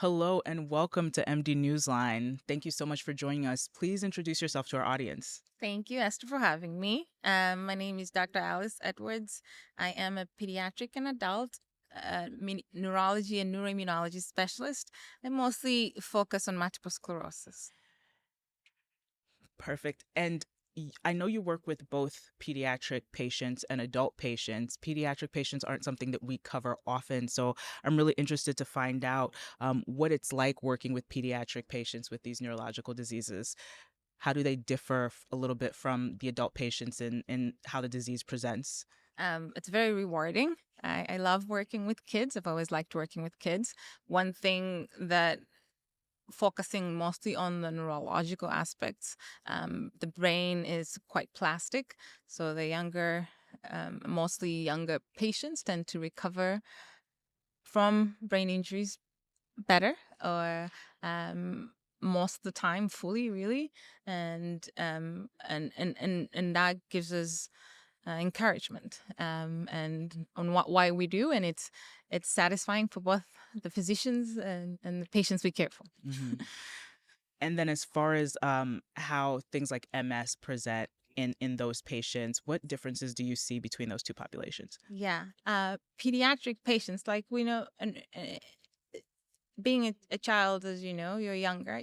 Hello and welcome to MD Newsline. Thank you so much for joining us. Please introduce yourself to our audience. Thank you, Esther, for having me. My name is Dr. Alice Edwards. I am a pediatric and adult neurology and neuroimmunology specialist. I mostly focus on multiple sclerosis. Perfect. And I know you work with both pediatric patients and adult patients. Pediatric patients aren't something that we cover often, so I'm really interested to find out what it's like working with pediatric patients with these neurological diseases. How do they differ a little bit from the adult patients in how the disease presents? It's very rewarding. I love working with kids. I've always liked working with kids. One thing that focusing mostly on the neurological aspects. The brain is quite plastic, so mostly younger patients tend to recover from brain injuries better or most of the time fully, really, and that gives us encouragement and on why we do, and it's satisfying for both the physicians and the patients we care for. hmm And then as far as how things like MS present in those patients, what differences do you see between those two populations? Yeah, pediatric patients, like we know, and being a child, as you know, you're younger.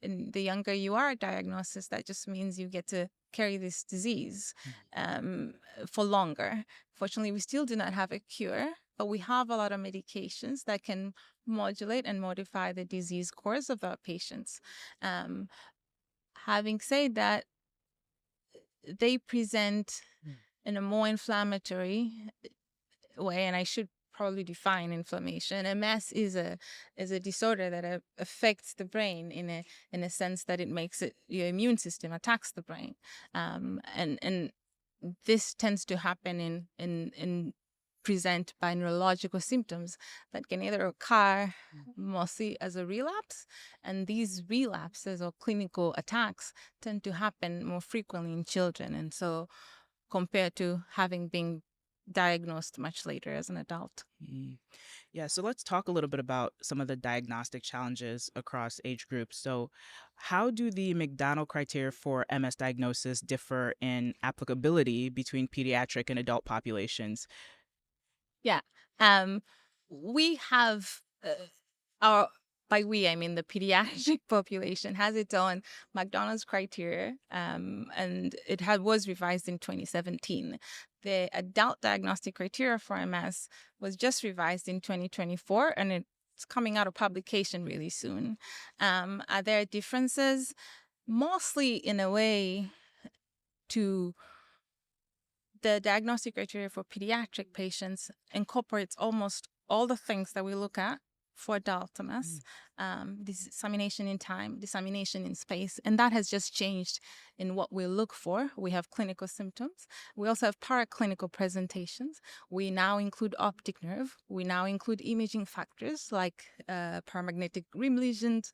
And the younger you are, diagnosis, that just means you get to carry this disease um, for longer. Fortunately, we still do not have a cure, but we have a lot of medications that can modulate and modify the disease course of our patients. Um, Having said that, they present in a more inflammatory way, and I should probably define inflammation. MS is a disorder that affects the brain in a sense that it makes it your immune system attacks the brain, and this tends to happen in present by neurological symptoms that can either occur mostly as a relapse, and these relapses or clinical attacks tend to happen more frequently in children, and so compared to having been diagnosed much later as an adult. Mm. Yeah, so let's talk a little bit about some of the diagnostic challenges across age groups. So, how do the McDonald criteria for MS diagnosis differ in applicability between pediatric and adult populations? Yeah. Um, we have our by we I mean the pediatric population has its own McDonald's criteria, and was revised in 2017. The adult diagnostic criteria for MS was just revised in 2024, and it's coming out of publication really soon. Are there differences? Mostly in a way to the diagnostic criteria for pediatric patients incorporates almost all the things that we look at for adult MS, dissemination in time, dissemination in space, and that has just changed in what we look for. We have clinical symptoms. We also have paraclinical presentations. We now include optic nerve. We now include imaging factors like paramagnetic rim lesions,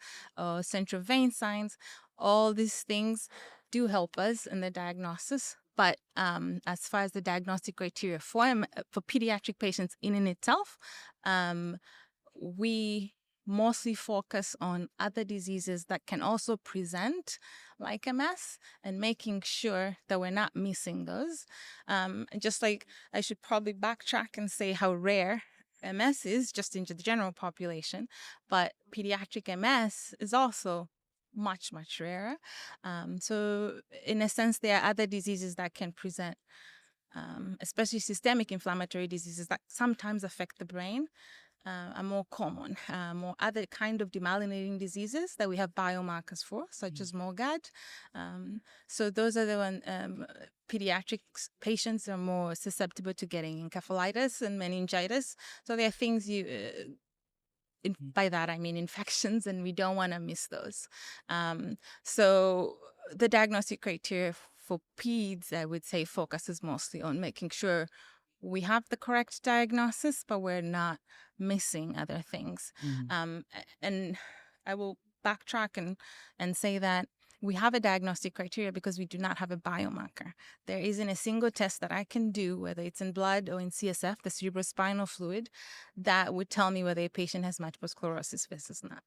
central vein signs. All these things do help us in the diagnosis. But as far as the diagnostic criteria for pediatric patients in itself, we mostly focus on other diseases that can also present like MS and making sure that we're not missing those. Just like I should probably backtrack and say how rare MS is just in the general population, but pediatric MS is also much, much rarer. So in a sense, there are other diseases that can present, especially systemic inflammatory diseases that sometimes affect the brain, are more common. More other kind of demyelinating diseases that we have biomarkers for, such as MOGAD. So those are the one. Pediatric patients are more susceptible to getting encephalitis and meningitis. So there are things by that I mean infections, and we don't want to miss those. So the diagnostic criteria for peds, I would say, focuses mostly on making sure we have the correct diagnosis, but we're not missing other things. Mhm. And I will backtrack and say that We have a diagnostic criteria because we do not have a biomarker. There isn't a single test that I can do, whether it's in blood or in CSF, the cerebrospinal fluid, that would tell me whether a patient has multiple sclerosis versus not.